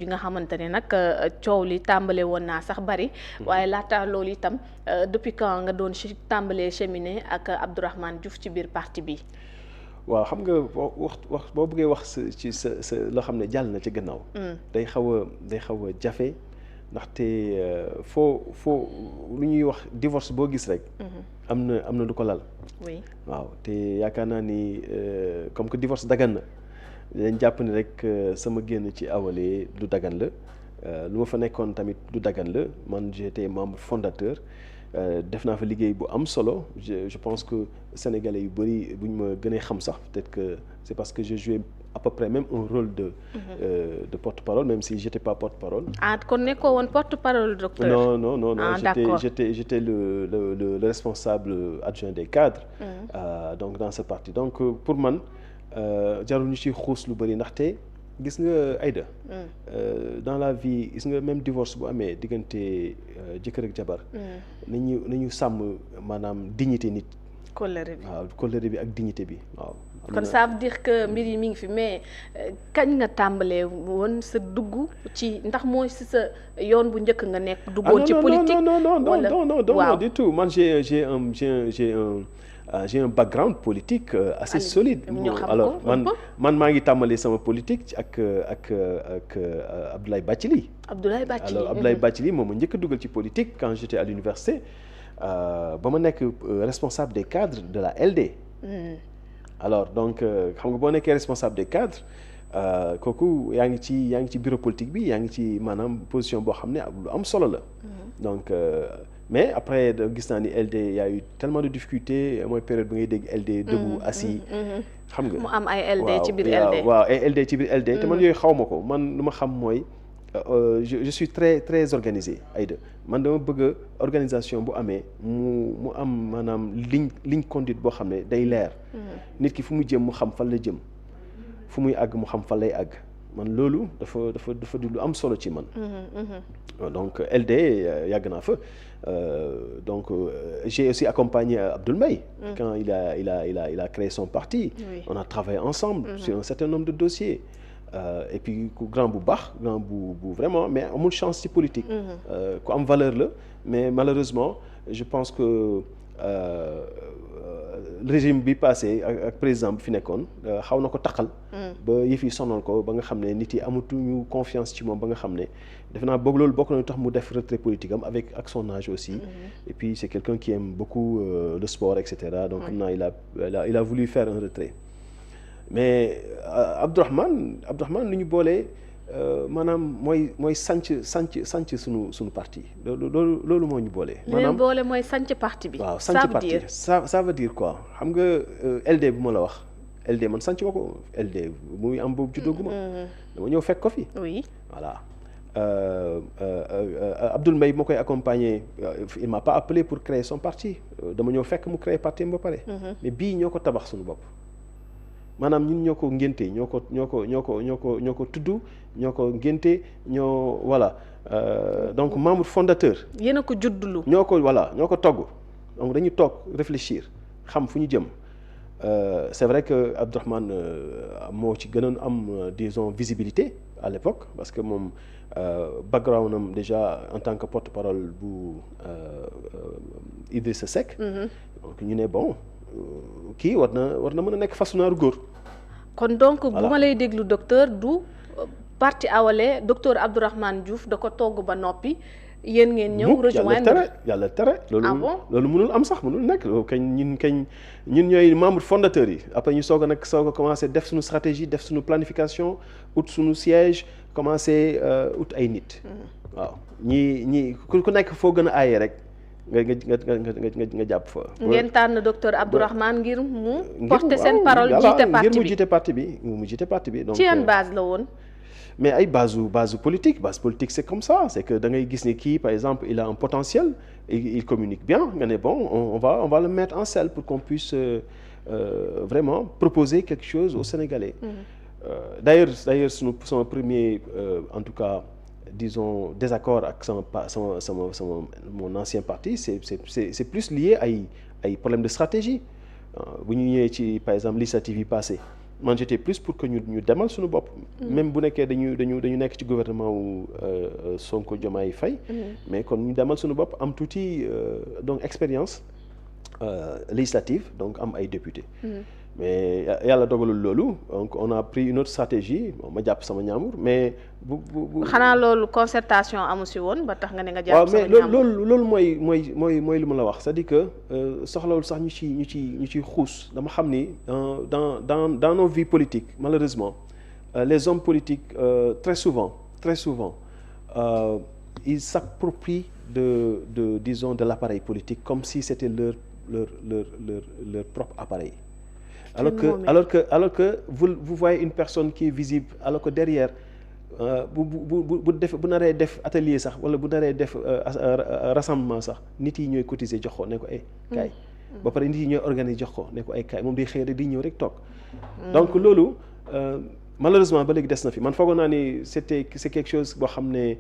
yi nga xamante ne nag coow li tàmbale woon naa sax bari waaye laata loolu itam depuis quand nga doon tàmbalee cheminer ak Abdourahmane Diouf ci biir parti bi. waaw xam nga boo bëggee wax ci sa loo xam ne jàll na ci gannaaw. day xaw a jafe ndaxte foo lu ñuy wax divorce boo gis rek. am na lu ko lal. oui waaw te yaakaar naa ni comme que divorce dagan na. dañ jàpp ni rek sama génn ci Awalé du dagan la lu ma fa nekkoon tamit du dagan la man j'étais membre fondateur def naa fa liggéey bu am solo je pense que sénégalais yu bëri bu ñu ma gënee xam sax peut-être que c'est parce que je jouais à peu près même un rôle de porte-parole même si j'étais pas porte-parole. ah kon nekkoo woon porte-parole docteur. non ah d'accord j'étais le responsable adjoint des cadres. Donc dans ce parti donc pour man. jarul ñu ci xuus lu bëri ndaxte gis nga Aïda dans la vie gis nga même divorce bu amee diggante jëkkër ak jabar nañu sàmm maanaam dignité nit. kóllëre bi waaw kóllëre bi ak dignité bi waaw. kon ça veut dire que mbir yi mi ngi fi mais kañ nga tàmbalee woon sa dugg ci ndax mooy si sa yoon bu njëkk nga nekk. duggoon ci politique non du tout man j'ai un background politique assez solide. Alors man maa ngi tàmbali sama politique ak Abdoulaye Bathily. Alors Abdoulaye Bathily moom ma njëkk a dugal ci politique quand j'étais à l'université ba ma nekk responsable des cadres de la LD. Alors donc xam nga boo nekkee responsable des cadres kooku yaa ngi ci bureau politique bi yaa ngi ci maanaam position boo xam ne lu am solo la. Donc mais après gis naa ni LD y a eu tellement de difficultés mooy période bi ngay dégg LD debout assis. xam nga mu am ay LD ci biir LD. waaw ay LD ci biir LD. te man yooyu xaw ma ko man lu ma xam mooy je suis très très organisé Aïda man dama bëgg organisation bu amee mu am maanaam ligne conduite boo xam ne day leer. nit ki fu mu jëm mu xam fan la jëm fu muy àgg mu xam fan lay àgg. man loolu dafa di lu am solo ci man. Donc LD yàgg naa fa donc j'ai aussi accompagné Abdoul Mbaye quand il a créé son parti. Oui. On a travaillé ensemble sur un certain nombre de dossiers. Et puis ku grand bu baax grand bu vraiment mais amul chance ci politique. ku am valeur la mais malheureusement je pense que régime bi passé ak président bi fi nekkoon xaw na ko taqal. ba yëf yi sonal ko ba nga xam ne nit yi amatuñu confiance ci moom ba nga xam ne defe naa boog loolu bokk na tax mu def retrait politique am avec son âge aussi. Et puis c'est quelqu'un qui aime beaucoup le sport et cetera donc xam naa il a voulu faire un retrait mais Abdourahmane lu ñu boolee maanaam mooy sanc suñu parti loolu moo ñu boolee. maanaam boole mooy sanc parti bi. waaw sanc parti ça veut dire quoi xam nga LD bu ma la wax LD man sanc ma ko LD muy am boobu juddóoguma dama ñëw fekk ko fi. oui voilà Abdoul Mbaye moo koy accompagner il m'a pas appelé pour créer son parti dama ñëw fekk mu créer parti am ba pare. mais bii ñoo ko tabax suñu bopp. maanaam ñun ñoo ko ngénte ñoo ko tudd ñoo ko ngénte voilà donc membre fondateur. yéen a ko juddulu. ñoo ko togg donc dañu toog réfléchir xam fu ñu jëm c'est vrai que Abdourahmane moo ci gënoon am disons visibilité à l'époque parce que moom background am déjà en tant que porte-parole bu Idrissa Seck. donc ñu ne bon. kii war na mën a nekk fasu naaru góor. kon donc bu ma lay déglu docteur du parti Awalé docteur Abdourahmane Diouf da ko togg ba noppi yéen ngeen ñëw rejoindre yàlla tere loolu bon mënul am sax mënul nekk loolu ñun ñooy membre fondateur yi après ñu soog a commencé def suñu stratégie def suñu planification ut suñu siège commencé ut ay nit. waaw ñi ku nekk foo gën a aayee rek nga jàpp fa. ngeen tànn docteur Abdourahmane ngir mu porter seen parole jiite parti bi mu jiite parti bi donc ci yan base la woon. mais ay base politique c'est comme ça c'est que da ngay gis ni kii par exemple il a un potentiel il communique bien nga ne bon on va le mettre en selle pour qu'on puisse vraiment proposer quelque chose aux Sénégalais. D'ailleurs son premier en tout cas disons désaccord ak mon ancien parti c'est plus lié ay problème de stratégie bu ñu ñëwee ci par exemple législative yi passé man j'étais plus pour que ñu demal suñu bopp. même bu nekkee dañu nekk ci gouvernement wu Sonko Diomaye Faye. mais kon ñu demal suñu bopp am tuuti donc expérience législative donc am ay député. mais yàlla dogalul loolu donc on a pris une autre stratégie ma jàpp sama ñaamur mais bu. xanaa loolu concertation amu si woon ba tax nga ne nga jàpp sama ñaamur. waaw mais loolu mooy lu ma la wax c'est-à-dire que soxlawul sax ñu ciy xuus dama xam ni dans nos vies politiques malheureusement les hommes politiques très souvent ils s'approprient disons de l'appareil politique comme si c'était leur propre appareil. alors que vous voyez une personne qui est visible alors que derrière bu naree def atelier sax wala bu naree def rassemblement sax nit yi ñooy cotiser jox ko ne ko ay kaay ba pare nit yi ñooy organiser jox ko ne ko ay kaay moom day xëy rek di ñëw rek toog donc loolu malheureusement ba léegi des na fi man foogoon naa ni c'est quelque chose boo xam ne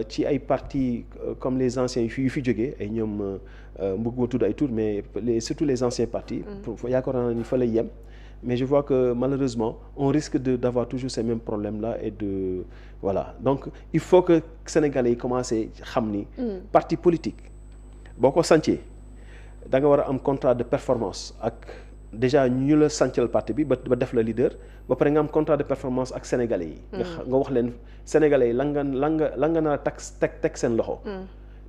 ci ay partis comme les anciens yu fi jógee ay ñoom bëgguma tudd ay tour mais surtout les anciens partis yaakaar naa ni fa lay yem mais je vois que malheureusement on risque d'avoir toujours ces mêmes problèmes là et voilà donc il faut que Sénégalais yi commencé xam ni parti politique boo ko sancee da nga war a am contrat de performance ak déjà ñu la sancal parti bi ba def la leader ba pare nga am contrat de performance ak sénégalais yi. nga wax leen sénégalais yi lan nga nar a teg seen loxo.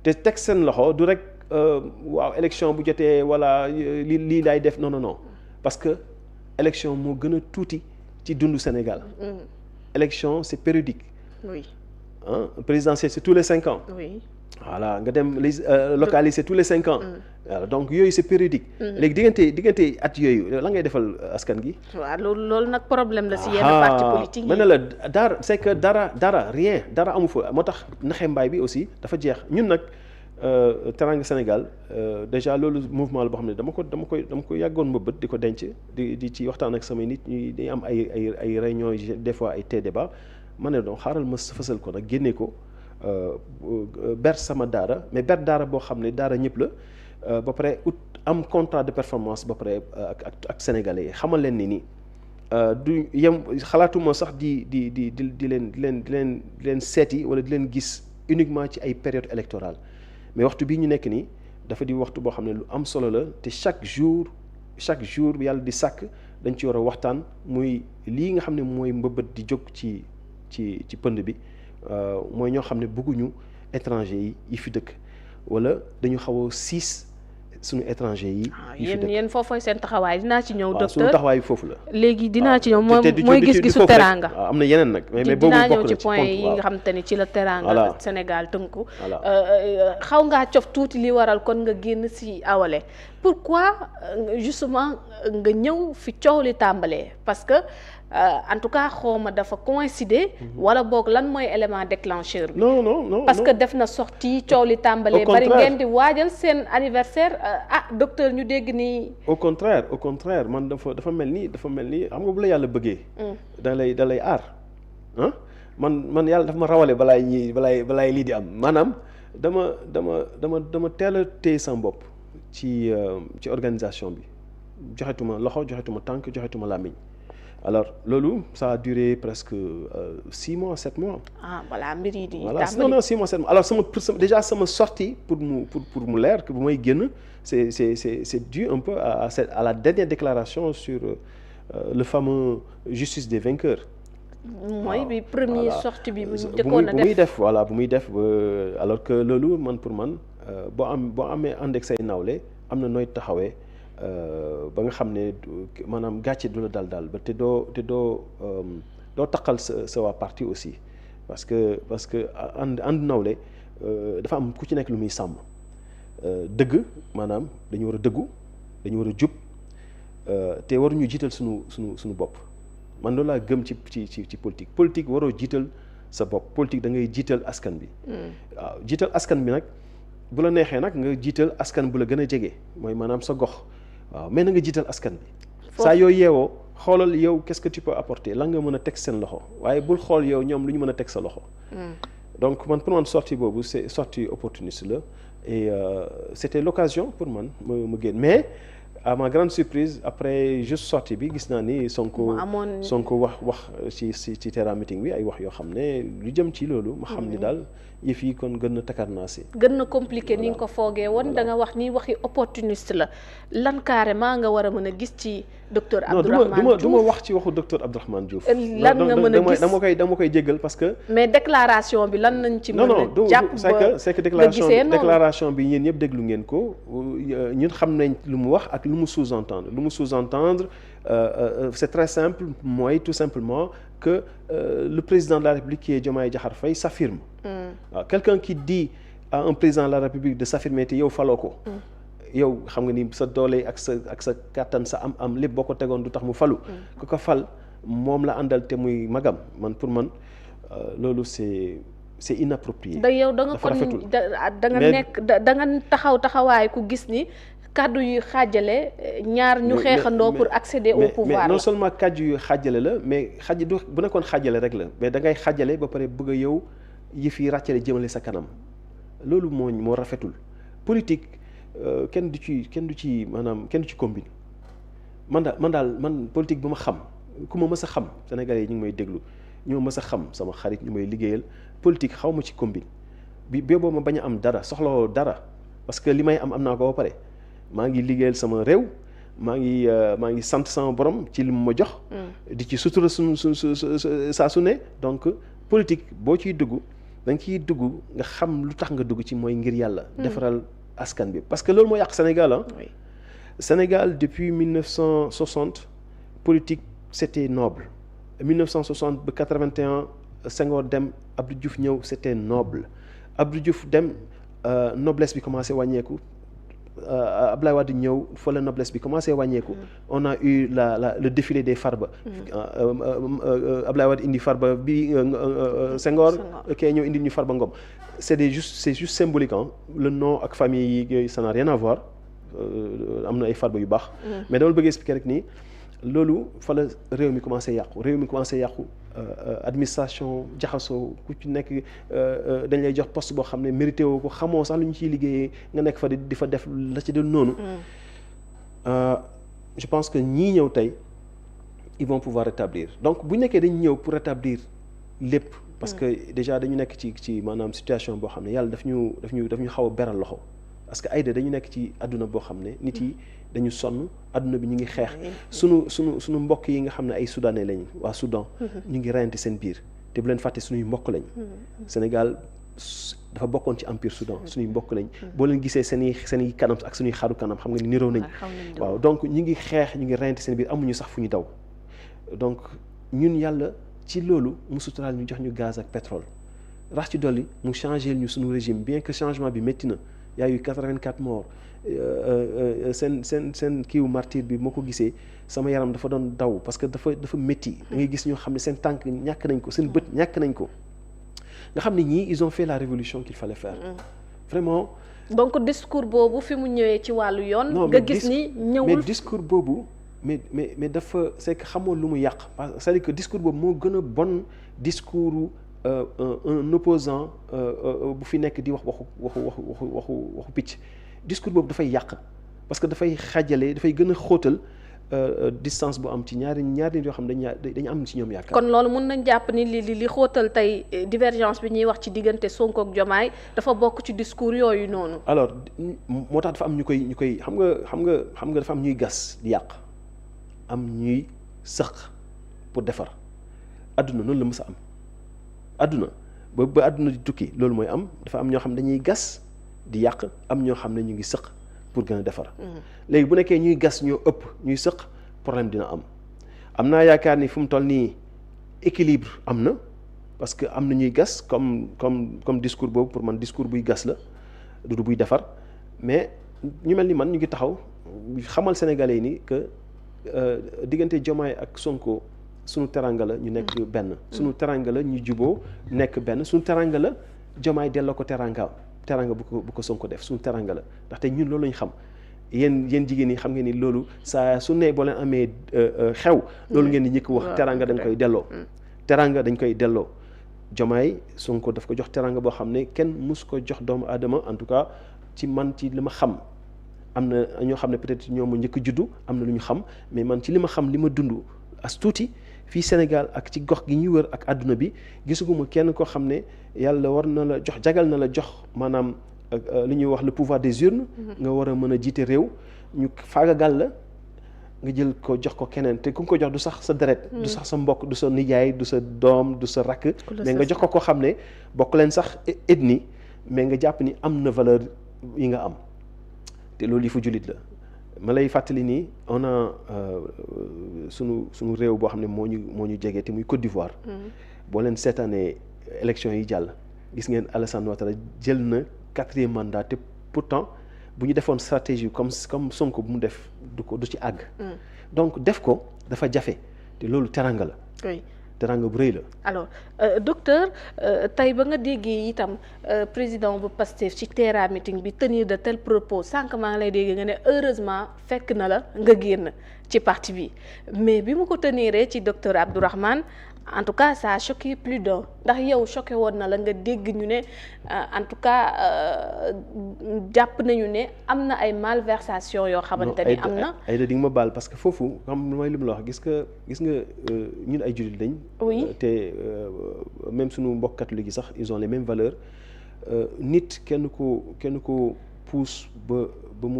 te teg seen loxo du rek waaw élection bu jotee wala lii laay def non parce que élection moo gën a tuuti ci dundu Sénégal. élection c'est périodique. oui. présidentielle c'est tous les 5 ans. oui. voilà nga dem locales yi c'est tous les 5 ans. voilà donc yooyu c'est périodique. léegi diggante at yooyu la ngay defal askan gi. waaw loolu nag problème la ci yenn parti politique yi. mën na la dara c'est que dara rien dara amu fa moo tax naxe mbaay bi aussi dafa jeex ñun nag Teranga Sénégal déjà loolu mouvement la boo xam ne dama ko yàggoon ma bët di ko denc di ci waxtaan ak samay nit ñuy dañuy am ay réunions des fois ay té débat ma ne donc xaaral ma fësal ko nag génne ko. ber sama daara mais ber daara boo xam ne daara ñëpp la ba pare am contrat de performance ba pare ak sénégalais yi xamal leen ni du yem xalaatuma sax di leen seeti wala di leen gis uniquement ci ay période électorale mais waxtu bii ñu nekk nii dafa di waxtu boo xam ne lu am solo la te chaque jour yàlla di sàkk dañ ci war a waxtaan muy lii nga xam ne mooy mbëbët di jóg ci pënd bi mooy ñoo xam ne bëgguñu étranger yi fi dëkk wala dañu xaw a siis suñu étranger yi fi dëkk yéen foofooy seen taxawaay dinaa ci ñëw docteur suñu taxawaay foofu la léegi dinaa ci ñëw mooy gis-gisu teraanga am na yeneen nag mais boobu dinaa bokk ñëw na ci point yi nga xam te ni ci la teraanga voilà Sénégal tënku voilà xaw ngaa cof tuuti li waral kon nga génn ci Awalé pourquoi justement nga ñëw fi coow li tàmbalee parce que en tout cas xawma dafa coïncider wala boog lan mooy élément déclencheur bi non parce que def na sortie coow li tàmbalee bari ngeen di waajal seen anniversaire docteur ñu dégg ni au contraire man dafa mel ni xam nga bu la yàlla bëggee da lay aar man yàlla dafa ma rawale balaay lii di am maanaam dama teel a téye sama bopp ci organisation bi joxetuma loxo joxetuma tànk joxetuma làmmiñ alors loolu ça a duré presque 6 mois 7 mois. voilà mbir yi di voilà non 6 mois 7 mois alors sama sortie pour mu leer que bu may génn c'est dû un peu à la dernière déclaration sur le fameux justice des vainqueurs. mooy bi premier sortie bi bu njëkkoon a def bu muy def alors que loolu pour man boo amee ànd ak say nawle am na nooy taxawee. ba nga xam ne maanaam gàcce du la dal ba te doo taqal sa waa parti aussi parce que ànd nawle dafa am ku ci nekk lu muy sàmm dëgg maanaam dañu war a dëggu dañu war a jub te waruñu jiital suñu bopp man loolu laa gëm ci politique waroo jiital sa bopp politique da ngay jiital askan bi waaw jiital askan bi nag bu la neexee nag nga jiital askan bu la gën a jege mooy maanaam sa gox waaw mais na nga jiital askan bi saa yoo yeewoo xoolal yow qu'est-ce que tu peux apporter lan nga mën a teg seen loxo waaye bul xool yow ñoom lu ñu mën a teg sa loxo donc pour man sortie boobu c'est sortie opportuniste la et c'était l'occasion pour man ma génn mais à ma grande surprise après juste sortie bi gis naa ni Sonko wax ci Terra meeting bi ay wax yoo xam ne lu jëm ci loolu ma xam ni daal yëf yi kon gën na takarnaase. gën na compliqué ni nga ko foogee woon da nga wax ni waxi opportuniste la lan carrément nga war a mën a gis ci docteur Abdourahmane Diouf du ma wax ci waxu docteur Abdourahmane Diouf. lan nga mën a gis dama koy jéggal parce que. mais déclaration bi lan nañ ci mën a jàpp ba c'est que déclaration bi yéen ñëpp déglu ngeen ko ñun xam nañ lu mu wax ak lu mu sous-entendre c'est très simple mooy tout simplement que le président de la République qui est Diomaye Diakhar Faye s'affirme. Quelqu'un qui dit à un président de la République de s'affirmer te yow faloo ko. yow xam nga ni sa doole ak sa kàttan sa am lépp boo ko tegoon du tax mu falu. ku ko fal moom la àndal te muy magam pour man loolu c'est inapproprié. da yow da nga kon da nga nekk da nga taxawaay ku gis ni. kàddu yu xaajale ñaar ñu xeexandoo pour accéder au pouvoir mais non seulement kàddu yu xaajale la mais bu nekkoon xaajale rek la mais da ngay xaajale ba pare bëgg a yow yëf yi ràccale jëmale sa kanam loolu moo rafetul politique kenn du ci maanaam kenn du ci combine man daal politique bu ma xam ku ma mës a xam Sénégalais yi ñu ngi may déglu ñoo mës a xam sama xarit ñu may liggéeyal politique xaw ma ci combine bi boobu ma bañ a am dara soxlawoo dara parce que li may am naa ko ba pare maa ngi liggéeyal sama réew maa ngi sant sama borom ci li mu ma jox. di ci sutura saa su ne donc politique boo ciy dugg da nga ciy dugg nga xam lu tax nga dugg ci mooy ngir yàlla. defaral askan bi parce que loolu moo yàq Sénégal oui. Sénégal depuis 1960 politique c'était noble 1960 ba 81 Senghor dem Abdou Diouf ñëw c'était noble Abdou Diouf dem noblesse bi commencé wàññeeku. Ablaye Wade ñëw fa la noblesse bi commencé wàññeeku. On a eu le défilé des Farba. Ablaye Wade indi Farba bi Senghor kay ñëw indi ñu Farba Ngom. c'est juste symbolique le nom ak famille yi yooyu ça n'a rien à voir am na ay Farba yu baax. mais dama bëgg expliquer rek nii loolu fa la réew mi commencé yàqu. Administration jaxasoo ku ci nekk dañ lay jox poste boo xam ne mérité woo ko xamoo sax lu ñu ciy liggéeyee nga nekk fa di fa def la ci dul noonu. Je pense que ñii ñëw tey ils vont pouvoir rétablir donc bu nekkee dañ ñëw pour rétablir lépp. parce que déjà dañu nekk ci maanaam situation boo xam ne yàlla daf ñu xaw a beral loxo parce que Aïda dañu nekk ci àdduna boo xam ne nit yi dañu sonn àdduna bi ñu ngi xeex sunu mbokk yi nga xam ne ay soudanais lañ waa Soudan ñu ngi reyante seen biir te bu leen fàtte suñuy mbokk lañ Sénégal dafa bokkoon ci empire Soudan suñuy mbokk lañ boo leen gisee seen i kanam ak suñuy xaru kanam xam nga ni niroo nañ waaw donc ñu ngi xeex ñu ngi reyante seen biir amuñu sax fu ñu daw donc ñun yàlla ci loolu mu suturaal ñu jox ñu gaz ak pétrole rax ci dolli mu changé ñu suñu régime bien que changement bi métti na y a eu 84 morts seen kiiwu martyr bi moo ko gisee sama yaram dafa doon daw parce que dafa métti da ngay gis ñoo xam ne seen tànk ñàkk nañ ko seen bët ñàkk nañ ko nga xam ne ñii ils ont fait la révolution qu'il fallait faire vraiment. donc discours boobu fi mu ñëwee ci wàllu yoon. nga gis ni ñëwul mais discours boobu mais dafa c'est que xamoo lu mu yàq c'est-à-dire que discours boobu moo gën a bon discours un opposant bu fi nekk di wax waxu picc discours boobu dafay yàq parce que dafay xajale dafay gën a xóotal distance bu am ci ñaari nit yoo xam dañu am ci ñoom yaakaar. kon loolu mën nañ jàpp ni li xóotal tey divergence bi ñuy wax ci diggante Sonko ak Diomaye dafa bokk ci discours yooyu noonu. alors moo tax dafa am ñu koy xam nga dafa am ñuy gas di yàq am ñuy sëq pour defar adduna noonu la mës a am adduna ba adduna di tukki loolu mooy am dafa am ñoo xam dañuy gas di yàq am ñoo xam ne ñu ngi sëq pour gën a defar. léegi bu nekkee ñuy gas ñoo ëpp ñuy sëq problème dina am naa yaakaar ni fu mu toll nii équilibre am na parce que am na ñuy gas comme discours boobu pour man discours buy gas la du buy defar mais ñu mel ni man ñu ngi taxaw xamal sénégalais yi ni que diggante Diomaye ak Sonko sunu teranga la ñu nekk benn. sunu teranga la ñu juboo nekk benn sunu teranga la Diomaye delloo ko teranga bu ko Sonko def suñu teranga la ndaxte ñun loolu lañ xam yéen jigéen ñi xam ngeen ni loolu saa su ne boo leen amee xew loolu ngeen di njëkk wax teranga dañ koy delloo teranga dañ koy delloo Diomaye Sonko daf ko jox teranga boo xam ne kenn mus ko jox doomu aadama en tout cas ci man ci li ma xam am na ñoo xam ne peut-être ñoo ma njëkk juddu am na lu ñu xam mais man ci li ma xam li ma dund as tuuti fii Sénégal ak ci gox gi ñuy wër ak àdduna bi gisuguma kenn koo xam ne yàlla war na la jox jagal na la jox maanaam li ñuy wax le pouvoir des urnes. nga war a mën a jiite réew ñu faagagal la nga jël ko jox ko keneen te ku nga ko jox du sax sa deret. du sax sa mbokk du sa nijaay du sa doom du sa rakk. mais nga jox ko koo xam ne bokk leen sax ethnie mais nga jàpp ni am na valeur yi nga am te loolu yi fu jullit la. ma lay fàttali nii on a sunu réew boo xam ne moo ñu jege te muy Côte d'Ivoire. boo leen seetaanee élection yi jàll gis ngeen Alassane Ouattara jël na 4e mandat te pourtant bu ñu defoon stratégie comme Sonko bu mu def du ci àgg. donc def ko dafa jafe te loolu teranga la. oui teranga bu rëy la. alors docteur tey ba nga déggee itam président bu Pastef ci Terra meeting bi tenir de tels propos sànq maa ngi lay dégg nga ne heureusement fekk na la nga génn ci parti bi mais bi mu ko teniree ci docteur Abdourahmane en tout cas ça a choqué plus d'un ndax yow choqué woon na la nga dégg ñu ne en tout cas jàpp nañu ne am na ay malversation yoo xamante ni am na. ay da di nga ma baal parce que foofu xam mooy li mu la wax gis nga ñun ay jullit lañ. oui te même sunu mbokk catholique yi sax ils ont les mêmes valeurs nit kenn ko pousse ba nga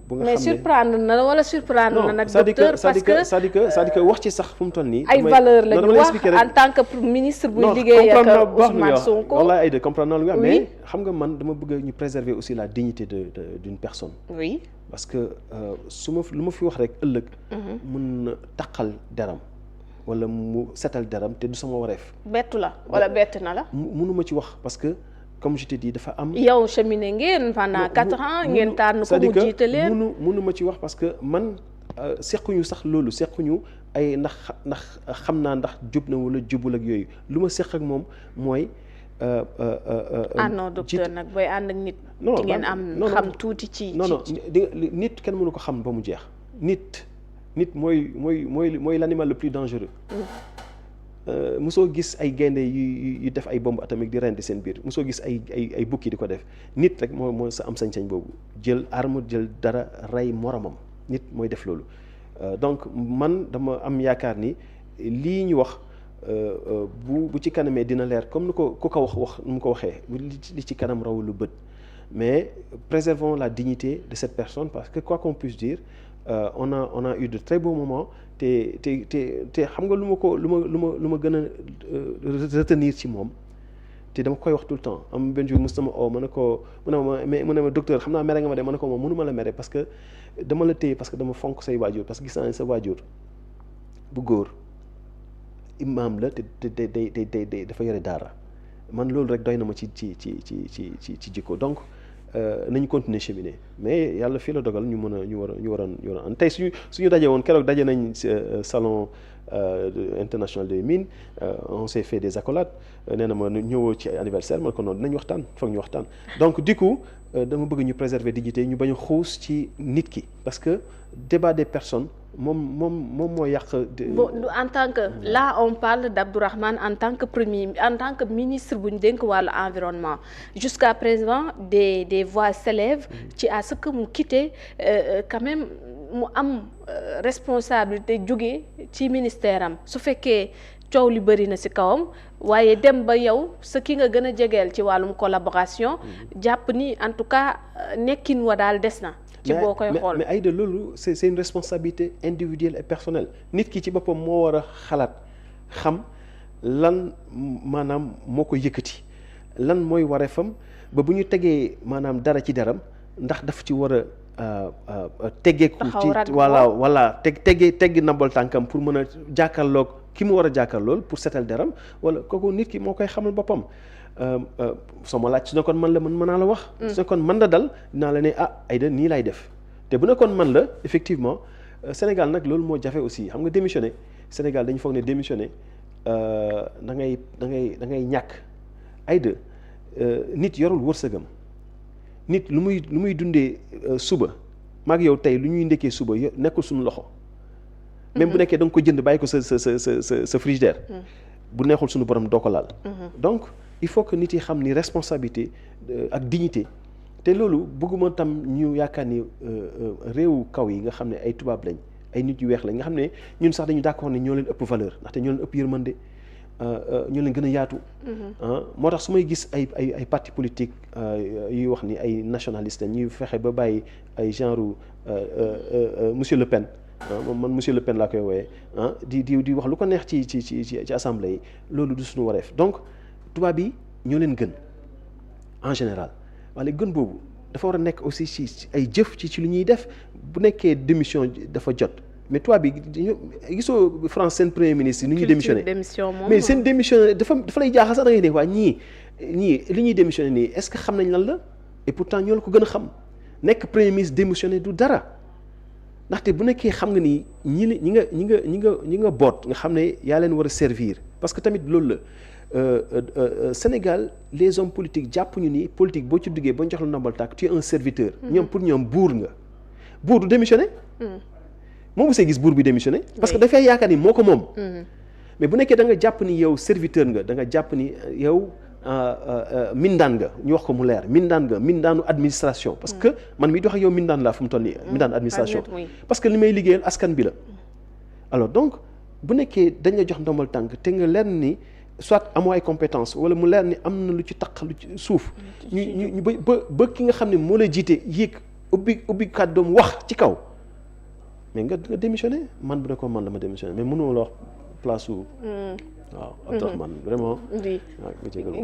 xam ne mais surprendre na la wala surprendre na nag docteur parce que c'est-à-dire que wax ci sax fu mu toll nii ay valeur la ñu wax en tant que ministre buy liggéey ak Ousmane Sonko walla ay de comprendre naa lu nga wax mais xam nga man dama bëgg ñu préserver aussi la dignité d'une personne. oui parce que lu ma fi wax rek ëllëg mën na taqal deram wala mu setal deram te du sama wareef. bettu la wala bett na la. mënuma ci wax parce que comme je te dis dafa am. yow cheminé ngeen pendant 4 ans ngeen tànn ko mu jiite leen mënuma ci wax parce que man sequñu sax loolu sequñu ay ndax xam naa ndax jub na wala jubul ak yooyu lu ma seq ak moom mooy. non docteur nag booy ànd ak nit. di ngeen am xam tuuti ci. non nit kenn mënu ko xam ba mu jeex. nit mooy l'animal le plus dangereux. mosoo gis ay gaynde yu def ay bombe atomique di rendi seen biir mosoo gis ay bukki di ko def nit rek moo sa am sañ-sañ boobu jël arme jël dara rey moromam nit mooy def loolu donc man dama am yaakaar ni lii ñu wax bu ci kanamee dina leer comme ni ko ku ko wax nu mu ko waxee li ci kanam raw lu bët mais préservons la dignité de cette personne parce que quoi qu'on puisse dire on a eu de très beaux moments te xam nga lu ma gën a retenir ci moom te dama koy wax tout le temps am benn jour mos na ma oo ma ne ko mu ne ma docteur xam naa mere nga ma de ma ne ko moom mënuma la mere parce que dama la téye parce que dama fonk say waajur parce que gis naa ne sa waajur bu góor imaam la te dafa yore daara man loolu rek doy na ma ci jikko donc nañu continuer cheminer mais yàlla fii la dogal ñu waroon an tey suñu daje woon keroog daje nañ salon international des mines on s'est fait des accolades nee na ma ñëwoo ci anniversaire ma ko noonu dinañ waxtaan foog ñu waxtaan donc du coup dama bëgg ñu préserver dignité ñu bañ a xuus ci nit ki parce que débat des personnes moom moo yàq. en tant que là on parle d'Abdourahmane en tant que ministre bu ñu dénk wàllu environnement jusqu'à présent des voix s'élèvent ci à ce que mu quitte quand même mu am responsabilité jóge ci ministère am su fekkee coow li bëri na ci kawam waaye dem ba yow sa ki nga gën a jegeel ci wàllum collaboration jàpp ni en tout cas nekkin wa daal des na. ci boo koy xool mais Aïda loolu c'est une responsabilité individuelle et personnelle nit ki ci boppam moo war a xalaat xam lan maanaam moo ko yëkkati lan mooy wareefam ba bu ñu tegee maanaam dara ci daram ndax daf ci war a teggeeku ci wala teggi nambal tànkam pour mën a jàkkaarloog ki mu war a jàkkaarlool pour setal daram wala kooku nit ki moo koy xamal boppam soo ma laaj su nekkoon man la mën naa la wax su nekkoon man la dal dinaa la ne Aïda nii lay def te bu nekkoon man la effectivement Sénégal nag loolu moo jafe aussi xam nga démissionner Sénégal dañu foog ne démissionner da ngay ñàkk Aïda nit yorul wërsëgam nit lu muy dundee suba maag yow tey lu ñuy ndekkee suba nekkul suñu loxo même bu nekkee da nga ko jënd bàyyi ko sa frigidaire bu neexul suñu borom doo ko laal donc il faut que nit yi xam ni responsabilité ak dignité te loolu bëgguma tam ñu yaakaar ni réewu kaw yi nga xam ne ay tubaab lañ ay nit yu weex lañ nga xam ne ñun sax dañu d'accord ne ñoo leen ëpp valeur ndaxte ñoo leen ëpp yërmande ñoo leen gën a yaatu. moo tax su may gis ay parti politique yuy wax ni ay nationaliste la ñuy fexe ba bàyyi ay genre monsieur Le Pen man monsieur Le Pen laa koy wooyee di wax lu ko neex ci assemblée yi loolu du suñu wareef donc tubaab yi ñoo leen gën en général wala gën boobu dafa war a nekk aussi ci ay jëf ci lu ñuy def bu nekkee démission dafa jot. mais tubaab bi gisoo France seen premier ministre ni ñuy démissionné mais seen démission dafa lay jaaxal sax da ngay dégg waa ñii li ñuy démissionné nii est-ce que xam nañ lan la et pourtant ñoo la ko gën a xam nekk premier ministre démissionné du dara ndaxte bu nekkee xam nga ni ñi nga boot nga xam ne yaa leen war a servir parce que tamit loolu la Sénégal les hommes politiques jàpp ñu ni politique boo ci duggee ba ñu jox la ndombal tàkk tu es un serviteur. ñoom pour ñoom buur nga buur du démissionné. moom see gis buur bi démissionné parce que dafay yaakaar ni moo ko moom. mais bu nekkee da nga jàpp ni yow serviteur nga da nga jàpp ni yow mindaan nga ñu wax ko mu leer mindaanu administration. parce que man mi di wax ak yow mindaan laa fu mu toll nii. mindaan administration parce que li may liggéeyal askan bi la. alors donc bu nekkee dañ la jox ndombal tànk te nga leer ni soit amoo ay compétence wala mu leer ni am na lu ci taq lu ci suuf. ñu ba ki nga xam ne moo la jiite yéeg ubbi kàddoom wax ci kaw. mais nga démissionné man bu nekkoon man la ma démissionné mais mënoo la wax place su. waaw Abdourahmane vraiment. oui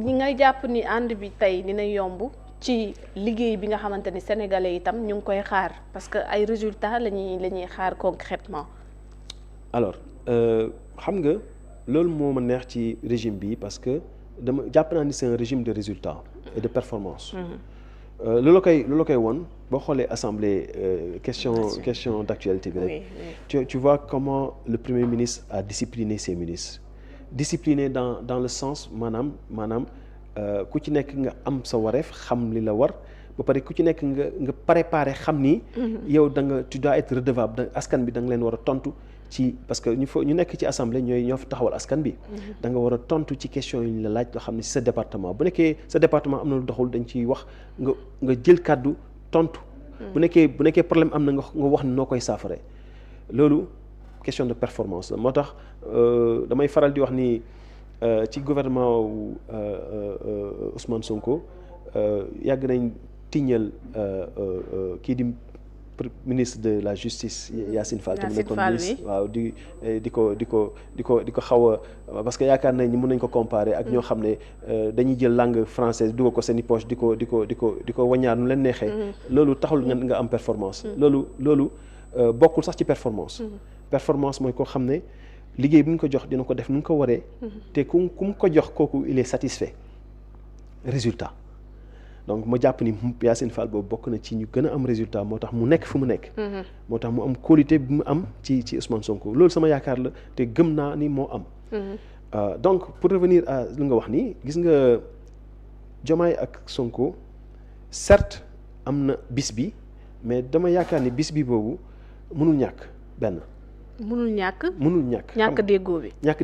ñi ngay jàpp ni ànd bi tey dina yomb ci liggéey bi nga xamante ni sénégalais itam ñu ngi koy xaar parce que ay résultats la ñuy xaar concrètement. alors xam nga loolu moo ma neex ci régime bi parce que dama jàpp naa ni c'est un régime de résultats et de performance. loolu la koy woon boo xoolee assemblée question d'actualité bi rek tu vois comment le premier ministre a discipliné ses ministres discipliné dans le sens maanaam ku ci nekk nga am sa wareef xam li la war ba pare ku ci nekk nga préparé xam ni yow tu dois être redevable askan bi da nga leen war a tontu ci parce que ñu nekk ci assemblée ñoo fi taxawal askan bi da nga war a tontu ci question yi ñu la laaj loo xam ne ci sa département bu nekkee sa département am na lu doxul dañ ciy wax nga jël kàddu tontu bu nekkee problème am na nga wax ni noo koy saafare loolu question de performance la moo tax damay faral di wax ni ci gouvernement wu Ousmane Sonko yàgg nañ tiñal kii di ministre de la justice Yacine Fall te mu nekkoon ministre waaw di ko xaw a parce que yaakaar nañ ni mën nañ ko comparer ak ñoo xam ne dañuy jël langue française dugal ko seen i poche di ko wañaar nu leen neexee loolu taxul nga am performance loolu bokkul sax ci performance performance mooy koo xam ne liggéey bu ñu ko jox dina ko def nu mu ko waree te ku mu ko jox kooku il est satisfait résultat donc ma jàpp ni Yacine Fall boobu bokk na ci ñu gën a am résultat moo tax mu nekk fu mu nekk moo tax mu am qualité bi mu am ci Ousmane Sonko loolu sama yaakaar la te gëm naa ni moo am donc pour revenir à li nga wax ni gis nga Diomaye ak Sonko certes am na bis bi mais dama yaakaar ni bis bi boobu mënul ñàkk benn mënul ñàkk déggoo bi